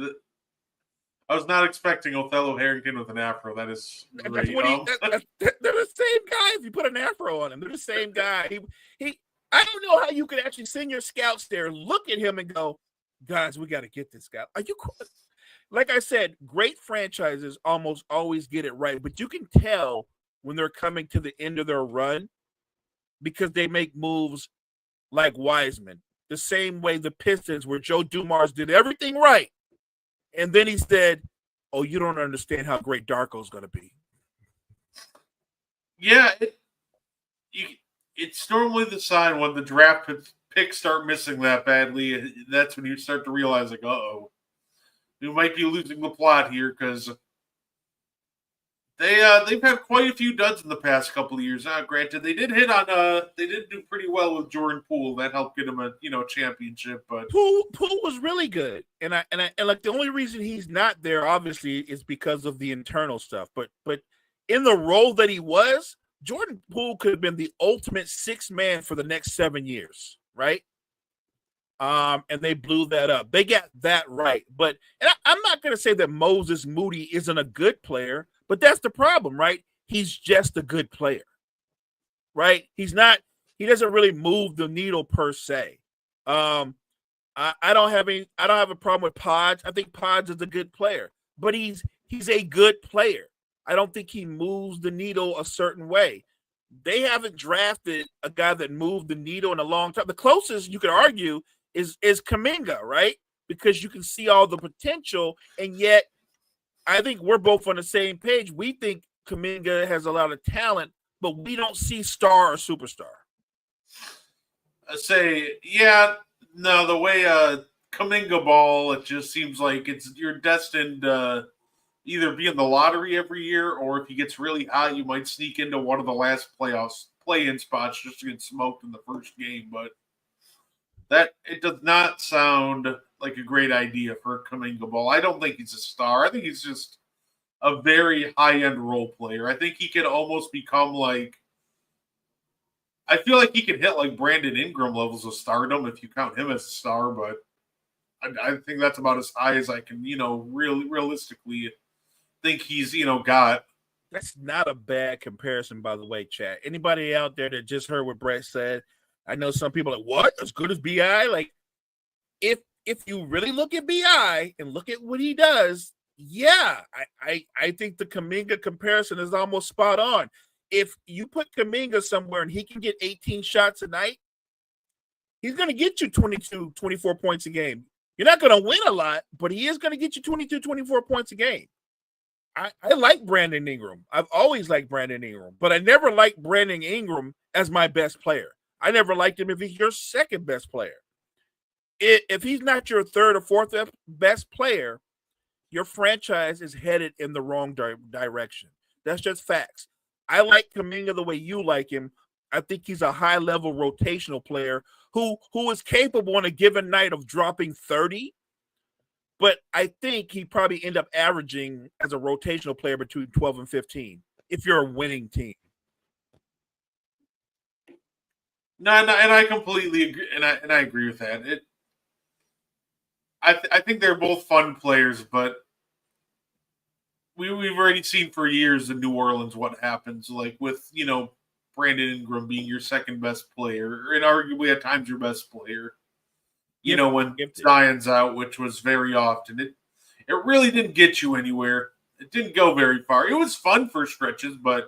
[SPEAKER 1] I was not expecting Othello Harrington with an afro. That is great.
[SPEAKER 2] That's what they're the same guy if you put an afro on him. They're the same guy. He I don't know how you could actually send your scouts there, look at him and go, guys, we got to get this guy. Are you cool? Like I said, great franchises almost always get it right, but you can tell when they're coming to the end of their run because they make moves like Wiseman, the same way the Pistons, where Joe Dumars did everything right. And then he said, oh, you don't understand how great Darko's going to be.
[SPEAKER 1] Yeah, it's normally the sign when the draft picks start missing that badly. That's when you start to realize, like, uh-oh, we might be losing the plot here because they've had quite a few duds in the past couple of years. Granted, they did do pretty well with Jordan Poole. That helped get him a championship. But
[SPEAKER 2] Poole was really good, and like the only reason he's not there obviously is because of the internal stuff. But in the role that he was, Jordan Poole could have been the ultimate sixth man for the next 7 years, right? And they blew that up. They got that right. But I'm not going to say that Moses Moody isn't a good player, but that's the problem, right? He's just a good player, right? He doesn't really move the needle per se. I don't have a problem with Podge. I think Podge is a good player, but he's a good player. I don't think he moves the needle a certain way. They haven't drafted a guy that moved the needle in a long time. The closest you could argue is Kuminga, right? Because you can see all the potential, and yet I think we're both on the same page. We think Kuminga has a lot of talent, but we don't see star or superstar.
[SPEAKER 1] I say, yeah, no, the way Kuminga ball, it just seems like you're destined to either be in the lottery every year, or if he gets really hot, you might sneak into one of the last play-in spots just to get smoked in the first game. But that it does not sound like a great idea for Kuminga ball. I don't think he's a star. I think he's just a very high-end role player. I think he could almost become like, I feel like he could hit like Brandon Ingram levels of stardom if you count him as a star, but I think that's about as high as I can, really realistically think he's, got.
[SPEAKER 2] That's not a bad comparison, by the way, chat. Anybody out there that just heard what Brett said? I know some people are like, what? As good as BI? Like, if you really look at BI and look at what he does, yeah, I think the Kuminga comparison is almost spot on. If you put Kuminga somewhere and he can get 18 shots a night, he's going to get you 22, 24 points a game. You're not going to win a lot, but he is going to get you 22, 24 points a game. I like Brandon Ingram. I've always liked Brandon Ingram, but I never liked Brandon Ingram as my best player. I never liked him if he's your second best player. If he's not your third or fourth best player, your franchise is headed in the wrong direction. That's just facts. I like Kuminga the way you like him. I think he's a high-level rotational player who is capable on a given night of dropping 30. But I think he probably end up averaging as a rotational player between 12 and 15 if you're a winning team.
[SPEAKER 1] No, and I completely agree, and I agree with that. I think they're both fun players, but we've already seen for years in New Orleans what happens, like with Brandon Ingram being your second best player, and arguably at times your best player. When Zion's out, which was very often, it really didn't get you anywhere. It didn't go very far. It was fun for stretches, but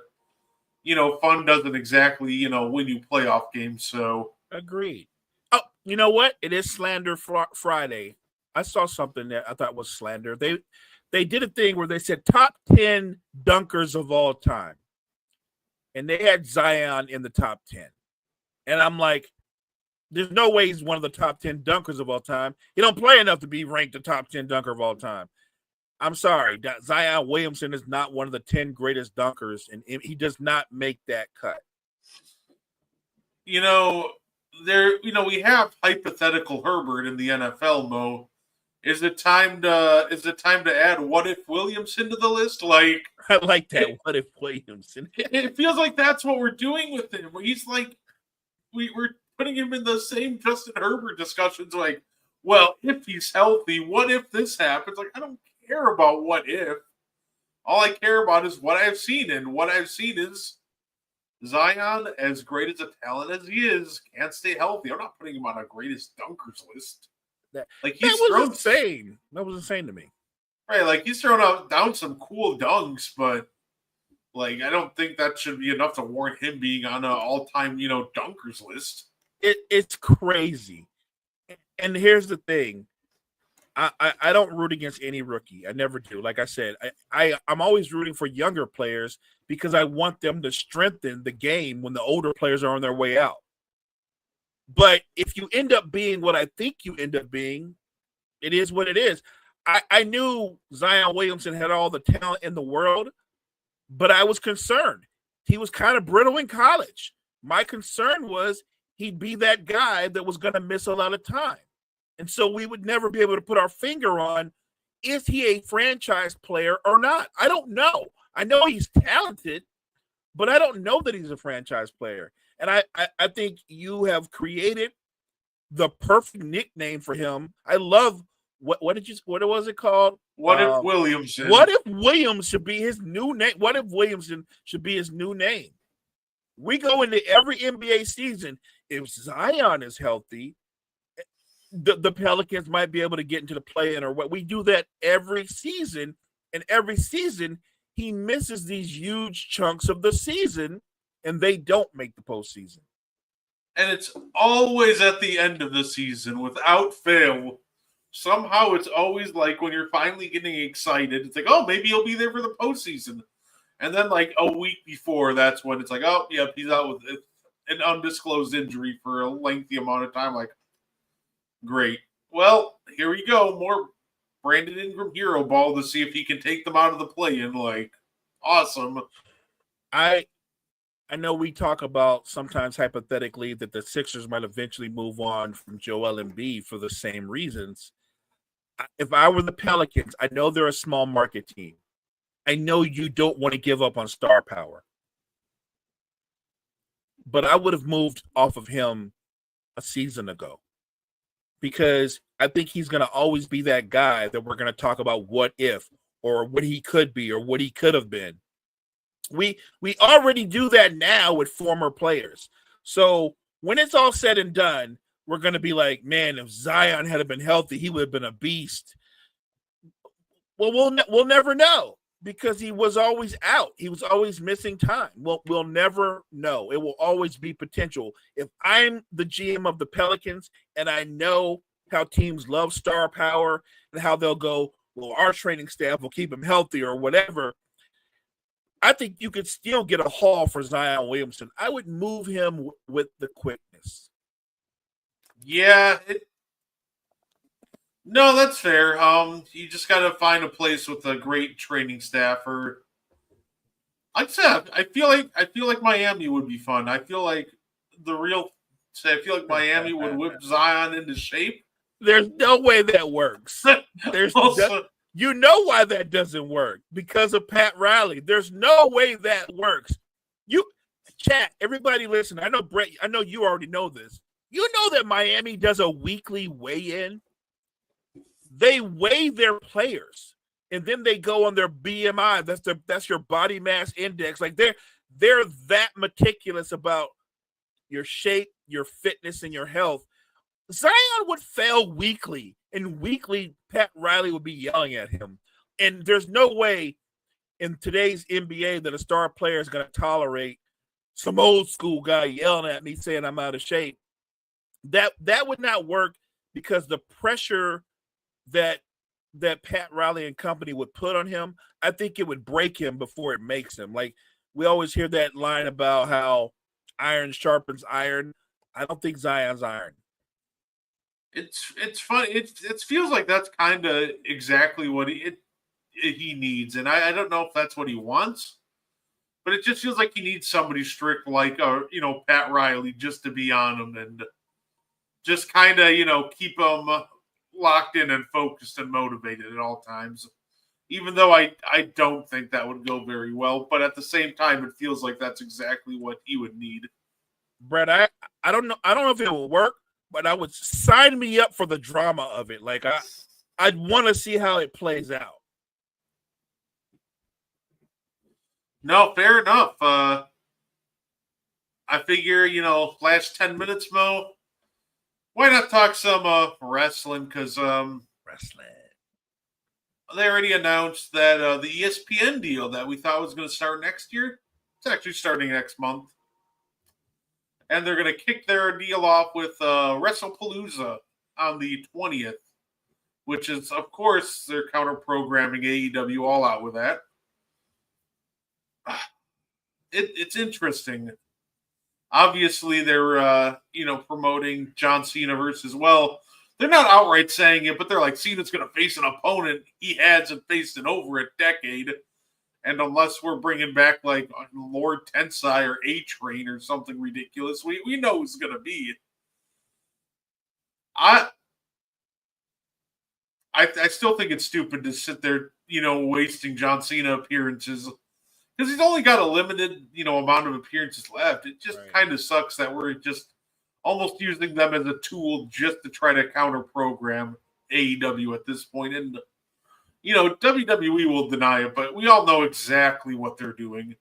[SPEAKER 1] fun doesn't exactly win you playoff games. So
[SPEAKER 2] agreed. Oh, you know what? It is Slander Friday. I saw something that I thought was slander. They did a thing where they said top 10 dunkers of all time, and they had Zion in the top 10, and I'm like, there's no way he's one of the top 10 dunkers of all time. He don't play enough to be ranked the top 10 dunker of all time. I'm sorry. Zion Williamson is not one of the 10 greatest dunkers, and he does not make that cut.
[SPEAKER 1] We have hypothetical Herbert in the NFL, Mo. Is it time to add what if Williamson to the list? Like,
[SPEAKER 2] I like that. What if Williamson?
[SPEAKER 1] It feels like that's what we're doing with him. Where he's like, we're putting him in the same Justin Herbert discussions, like, well, if he's healthy, what if this happens? Like, I don't care about what if. All I care about is what I've seen, and what I've seen is Zion, as great as a talent as he is, can't stay healthy. I'm not putting him on a greatest dunkers list.
[SPEAKER 2] That was insane. That was insane to me.
[SPEAKER 1] Right, like he's thrown down some cool dunks, but like I don't think that should be enough to warrant him being on an all-time, dunkers list.
[SPEAKER 2] It's crazy. And here's the thing. I don't root against any rookie. I never do. Like I said, I'm always rooting for younger players because I want them to strengthen the game when the older players are on their way out. But if you end up being what I think you end up being, it is what it is. I knew Zion Williamson had all the talent in the world, but I was concerned. He was kind of brittle in college. My concern was he'd be that guy that was going to miss a lot of time. And so we would never be able to put our finger on, is he a franchise player or not? I don't know. I know he's talented, but I don't know that he's a franchise player. And I think you have created the perfect nickname for him. I love what was it called?
[SPEAKER 1] What if Williamson?
[SPEAKER 2] What if Williams should be his new name? What if Williamson should be his new name? We go into every NBA season. If Zion is healthy, the Pelicans might be able to get into the play-in or what. We do that every season, and every season he misses these huge chunks of the season, and they don't make the postseason.
[SPEAKER 1] And it's always at the end of the season, without fail. Somehow it's always like when you're finally getting excited, it's like, oh, maybe he'll be there for the postseason. And then like a week before, that's when it's like, oh, yeah, he's out with an undisclosed injury for a lengthy amount of time. Like, great. Well, here we go. More Brandon Ingram hero ball to see if he can take them out of the play-in. Like, awesome.
[SPEAKER 2] I know we talk about sometimes hypothetically that the Sixers might eventually move on from Joel Embiid for the same reasons. If I were the Pelicans, I know they're a small market team. I know you don't want to give up on star power. But I would have moved off of him a season ago because I think he's going to always be that guy that we're going to talk about what if or what he could be or what he could have been. We already do that now with former players. So when it's all said and done, we're going to be like, man, if Zion had been healthy, he would have been a beast. Well, we'll never know because he was always out. He was always missing time. We'll never know. It will always be potential. If I'm the GM of the Pelicans and I know how teams love star power and how they'll go, well, our training staff will keep him healthy or whatever, I think you could still get a haul for Zion Williamson. I would move him with the quickness.
[SPEAKER 1] Yeah. No, that's fair. You just got to find a place with a great training staff. Or, like I said, I feel like Miami would be fun. I feel like Miami would whip Zion into shape.
[SPEAKER 2] There's no way that works. There's
[SPEAKER 1] Also,
[SPEAKER 2] you know why that doesn't work because of Pat Riley. There's no way that works. You chat, everybody listen. I know Brett. I know you already know this. You know that Miami does a weekly weigh-in. They weigh their players, and then they go on their BMI. That's your body mass index. Like they're that meticulous about your shape, your fitness, and your health. Zion would fail weekly, and weekly Pat Riley would be yelling at him. And there's no way in today's NBA that a star player is going to tolerate some old school guy yelling at me saying I'm out of shape. That would not work because the pressure that Pat Riley and company would put on him, I think it would break him before it makes him. Like we always hear that line about how iron sharpens iron. I don't think Zion's iron.
[SPEAKER 1] it's funny. It feels like that's kind of exactly what he needs, and I don't know if that's what he wants, but it just feels like he needs somebody strict like Pat Riley just to be on him and just kind of keep him locked in and focused and motivated at all times. Even though I don't think that would go very well, but at the same time, it feels like that's exactly what he would need.
[SPEAKER 2] Brett, I don't know if it will work, but I would sign me up for the drama of it. Like I'd want to see how it plays out.
[SPEAKER 1] No, fair enough. I figure, last 10 minutes, Mo, why not talk some wrestling? Because
[SPEAKER 2] Wrestling.
[SPEAKER 1] they already announced that the ESPN deal that we thought was going to start next year, it's actually starting next month. And they're going to kick their deal off with WrestlePalooza on the 20th, which is, of course, they're counter-programming AEW All Out with that. It's interesting. Obviously, they're promoting John Cena versus, well, they're not outright saying it, but they're like, Cena's going to face an opponent he hasn't faced in over a decade. And unless we're bringing back like Lord Tensai or A-Train or something ridiculous, we know who's going to be. I still think it's stupid to sit there, wasting John Cena appearances because he's only got a limited, amount of appearances left. It just kind of sucks that we're just almost using them as a tool just to try to counter-program AEW at this point. And, WWE will deny it, but we all know exactly what they're doing.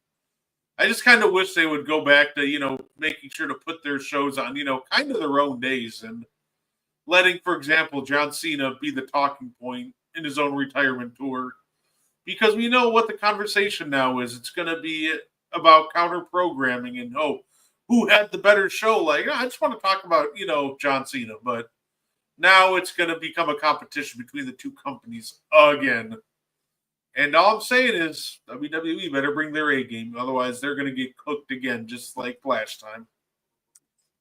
[SPEAKER 1] I just kind of wish they would go back to, making sure to put their shows on, kind of their own days and letting, for example, John Cena be the talking point in his own retirement tour. Because we know what the conversation now is. It's going to be about counter-programming and, who had the better show? Like, I just want to talk about, John Cena. But now it's going to become a competition between the two companies again. And all I'm saying is WWE better bring their A game. Otherwise, they're going to get cooked again, just like last time.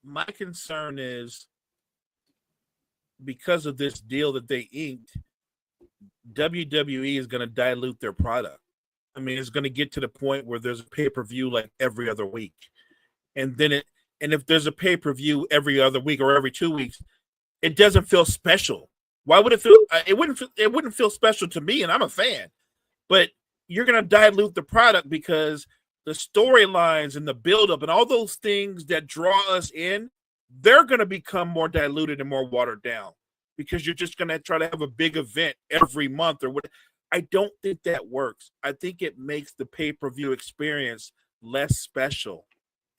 [SPEAKER 2] My concern is because of this deal that they inked, WWE is going to dilute their product. I mean, it's going to get to the point where there's a pay-per-view like every other week. And if there's a pay-per-view every other week or every 2 weeks, it doesn't feel special. Why would it feel? It wouldn't feel special to me, and I'm a fan. But you're going to dilute the product because the storylines and the buildup and all those things that draw us in, they're going to become more diluted and more watered down because you're just going to try to have a big event every month or what. I don't think that works. I think it makes the pay-per-view experience less special.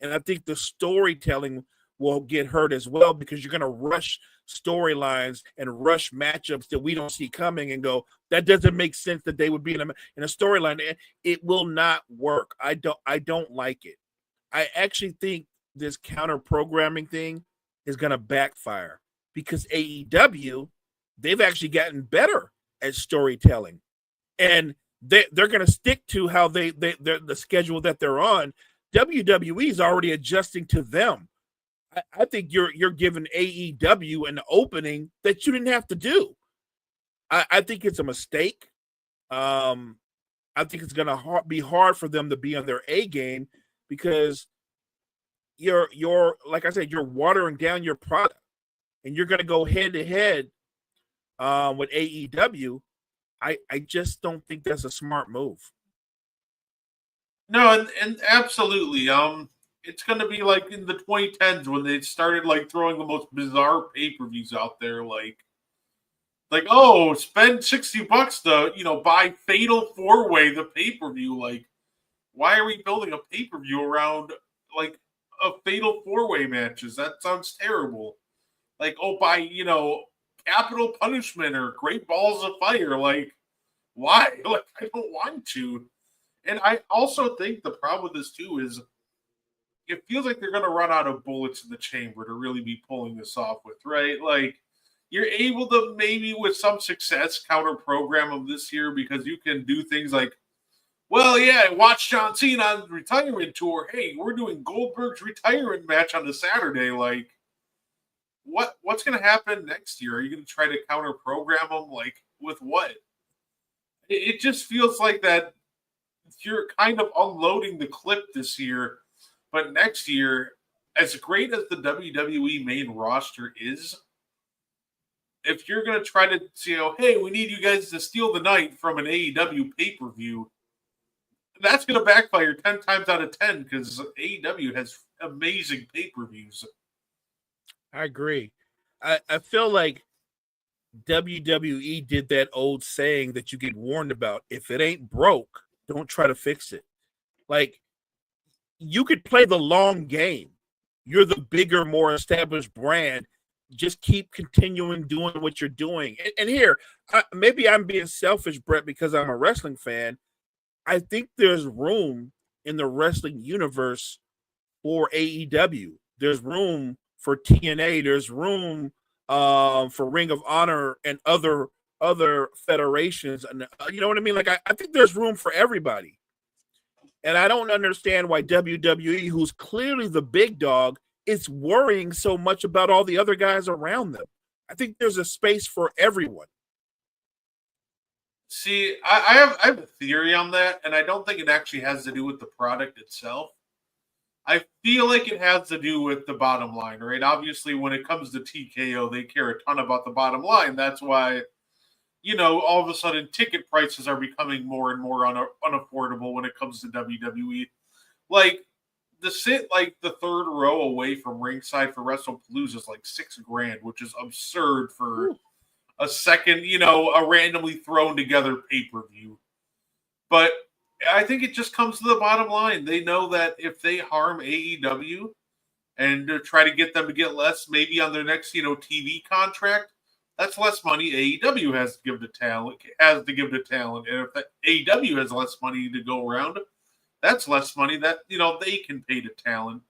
[SPEAKER 2] And I think the storytelling will get hurt as well because you're going to rush storylines and rush matchups that we don't see coming and go, that doesn't make sense that they would be in a storyline. It will not work. I don't like it. I actually think this counter programming thing is going to backfire because AEW, they've actually gotten better at storytelling, and they're going to stick to how they're the schedule that they're on. WWE is already adjusting to them. I think you're giving AEW an opening that you didn't have to do. I think it's a mistake. I think it's going to be hard for them to be on their A game because you're like I said, you're watering down your product, and you're going to go head to head with AEW. I just don't think that's a smart move.
[SPEAKER 1] No, and absolutely. It's going to be like in the 2010s when they started like throwing the most bizarre pay-per-views out there, like oh, spend $60 to buy Fatal 4-Way the pay-per-view. Like, why are we building a pay-per-view around like a Fatal 4-Way matches? That sounds terrible. Like, oh, buy Capital Punishment or Great Balls of Fire. Like, why? Like, I don't want to. And I also think the problem with this too is it feels like they're going to run out of bullets in the chamber to really be pulling this off with, right? Like, you're able to maybe with some success counter program them this year because you can do things like, well, yeah, watch John Cena on the retirement tour. Hey, we're doing Goldberg's retirement match on the Saturday. Like, what's going to happen next year? Are you going to try to counter program them? Like, with what? It just feels like that you're kind of unloading the clip this year, but next year, as great as the WWE main roster is, if you're going to try to hey, we need you guys to steal the night from an AEW pay-per-view, that's going to backfire 10 times out of 10 because AEW has amazing pay-per-views.
[SPEAKER 2] I agree. I feel like WWE did that old saying that you get warned about. If it ain't broke, don't try to fix it. Like, you could play the long game. You're the bigger, more established brand. Just keep continuing doing what you're doing. And here, maybe I'm being selfish, Brett, because I'm a wrestling fan. I think there's room in the wrestling universe for AEW. There's room for TNA. There's room for Ring of Honor and other federations. And you know what I mean? Like, I think there's room for everybody. And I don't understand why WWE, who's clearly the big dog, is worrying so much about all the other guys around them. I think there's a space for everyone.
[SPEAKER 1] See, I have a theory on that, and I don't think it actually has to do with the product itself. I feel like it has to do with the bottom line, right? Obviously, when it comes to TKO, they care a ton about the bottom line. That's why, all of a sudden ticket prices are becoming more and more unaffordable when it comes to WWE. Like, the third row away from ringside for WrestlePalooza is like $6,000, which is absurd for a second, a randomly thrown together pay-per-view. But I think it just comes to the bottom line. They know that if they harm AEW and try to get them to get less, maybe on their next, TV contract, that's less money AEW has to give to talent. And if AEW has less money to go around, that's less money that they can pay to talent.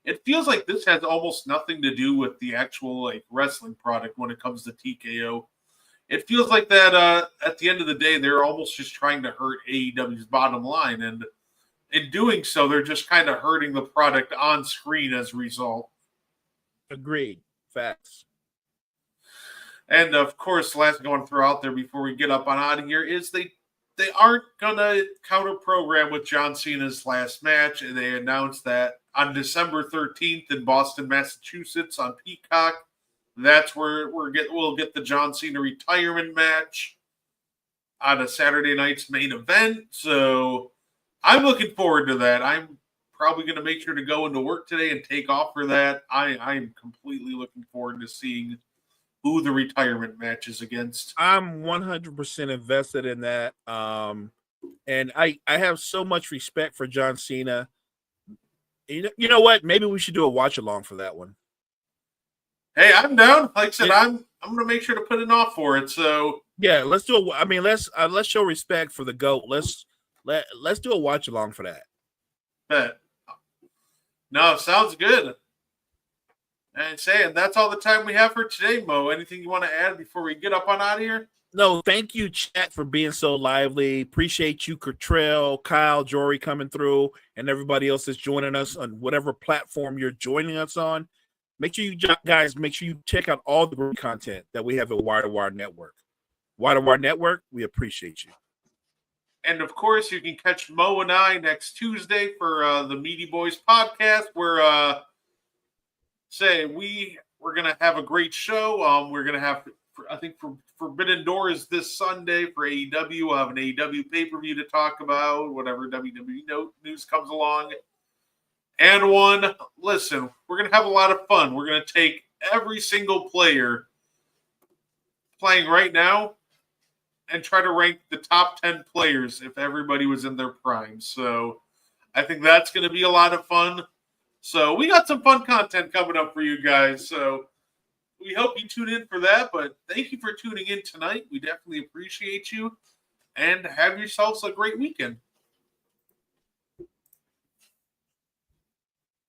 [SPEAKER 1] It feels like this has almost nothing to do with the actual wrestling product when it comes to TKO. It feels like that at the end of the day, they're almost just trying to hurt AEW's bottom line. And in doing so, they're just kind of hurting the product on screen as a result.
[SPEAKER 2] Agreed. Facts.
[SPEAKER 1] And of course, last going through out there before we get up on out of here is they aren't going to counter program with John Cena's last match. And they announced that on December 13th in Boston, Massachusetts on Peacock, that's where we'll get the John Cena retirement match. on a Saturday night's main event. So I'm looking forward to that. I'm probably going to make sure to go into work today and take off for that. I'm completely looking forward to seeing who the retirement match is against.
[SPEAKER 2] I'm 100% invested in that. And I have so much respect for John Cena. You know what? Maybe we should do a watch along for that one.
[SPEAKER 1] Hey, I'm down. Like I said, I'm going to make sure to put an off for it. So
[SPEAKER 2] yeah, let's do it. I mean, let's show respect for the GOAT. Let's do a watch along for that.
[SPEAKER 1] Bet. No, sounds good. And saying that's all the time we have for today, Mo. Anything you want to add before we get up on out of here?
[SPEAKER 2] No, thank you, chat, for being so lively. Appreciate you, Cottrell, Kyle, Jory coming through, and everybody else that's joining us on whatever platform you're joining us on. Make sure you guys check out all the great content that we have at Wire to Wire Network. Wire to Wire Network, we appreciate you.
[SPEAKER 1] And of course, you can catch Mo and I next Tuesday for the Meaty Boys podcast, where we're gonna have a great show. We're gonna have, I think, for Forbidden Doors this Sunday for AEW. We'll have an AEW pay-per-view to talk about, whatever WWE news comes along. And listen, we're going to have a lot of fun. We're going to take every single player playing right now and try to rank the top 10 players if everybody was in their prime. So I think that's going to be a lot of fun. So we got some fun content coming up for you guys. So we hope you tune in for that. But thank you for tuning in tonight. We definitely appreciate you. And have yourselves a great weekend.